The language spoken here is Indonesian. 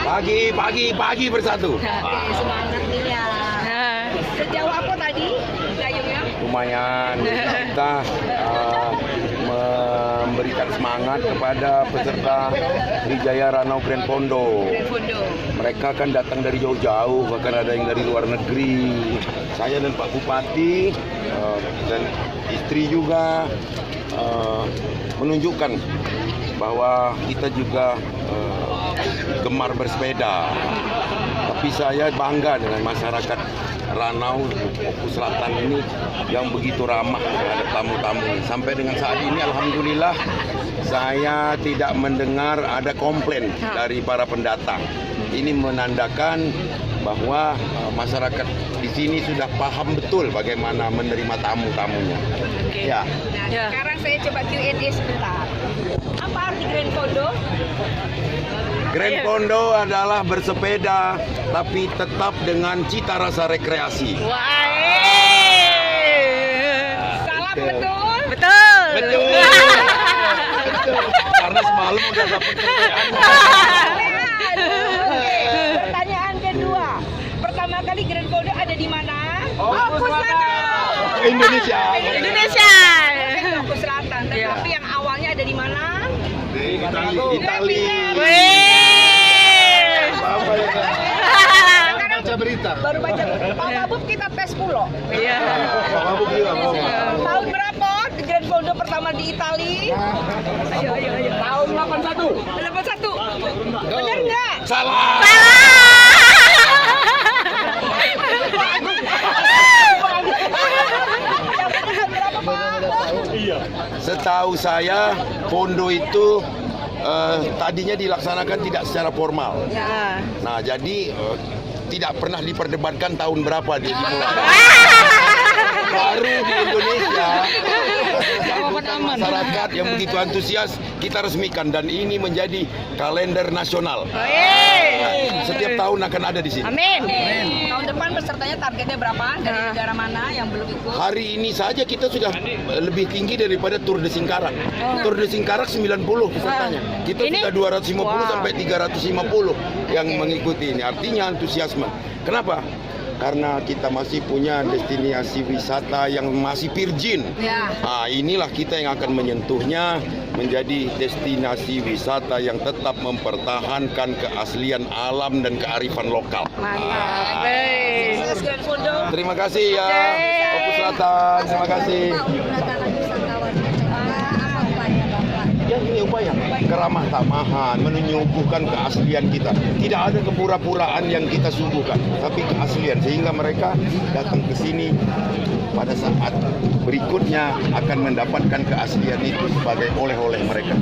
Pagi bersatu. Oke, semangat nih ya. Sejauh apa tadi dayungnya? Lumayan. Kita memberikan semangat kepada peserta Trijaya Ranau Grand Pondo. Mereka kan datang dari jauh-jauh, bahkan ada yang dari luar negeri. Saya dan Pak Bupati dan istri juga menunjukkan bahwa kita juga gemar bersepeda. Tapi saya bangga dengan masyarakat Ranau Oku Selatan ini yang begitu ramah terhadap tamu-tamu. Sampai dengan saat ini alhamdulillah saya tidak mendengar ada komplain dari para pendatang. Ini menandakan bahwa masyarakat di sini sudah paham betul bagaimana menerima tamu-tamunya. Oke. Ya. Nah, sekarang saya coba Q&A sebentar. Apa arti Grand Pondo? Grand Pondo adalah bersepeda tapi tetap dengan cita rasa rekreasi. Salah betul? Betul. Betul. Karena semalam udah dapat kerjaan. Oke. Pertanyaan kedua. Pertama kali Grand Pondo ada di mana? Oku Selatan. Indonesia. Indonesia. Oku Selatan. Tapi yang awalnya ada di mana? Di Itali. Baca berita. Baru baca. Pak Mabuk kita tes pulau. Iya. Pak Mabuk juga mau. Tahun berapa Grand Pondo pertama di Itali? Ayo. Tahun 81. 81. Benar nggak? Salah. Berapa Pak? Setahu saya Pondo itu tadinya dilaksanakan tidak secara formal. Ya. Nah, jadi tidak pernah diperdebatkan tahun berapa dia dimulai. Baru di Indonesia, masyarakat yang begitu antusias kita resmikan dan ini menjadi kalender nasional. Setiap tahun akan ada di sini. Amin. Tahun depan pesertanya targetnya berapa? Dari negara mana yang belum ikut? Hari ini saja kita sudah lebih tinggi daripada Tour de Singkarak. Tour de Singkarak 90 pesertanya. Kita Ini? sudah 250 sampai 350 yang mengikuti ini. Artinya antusiasme. Kenapa? Karena kita masih punya destinasi wisata yang masih virgin. Ya. Nah, inilah kita yang akan menyentuhnya menjadi destinasi wisata yang tetap mempertahankan keaslian alam dan kearifan lokal. Mantap. Sukses Grand Pondo. Terima kasih ya, Oku Selatan. Terima kasih. Ya, ini upaya keramah tamahan, menyuguhkan keaslian kita. Tidak ada kepura-puraan yang kita suguhkan, tapi keaslian sehingga mereka datang ke sini pada saat berikutnya akan mendapatkan keaslian itu sebagai oleh-oleh mereka.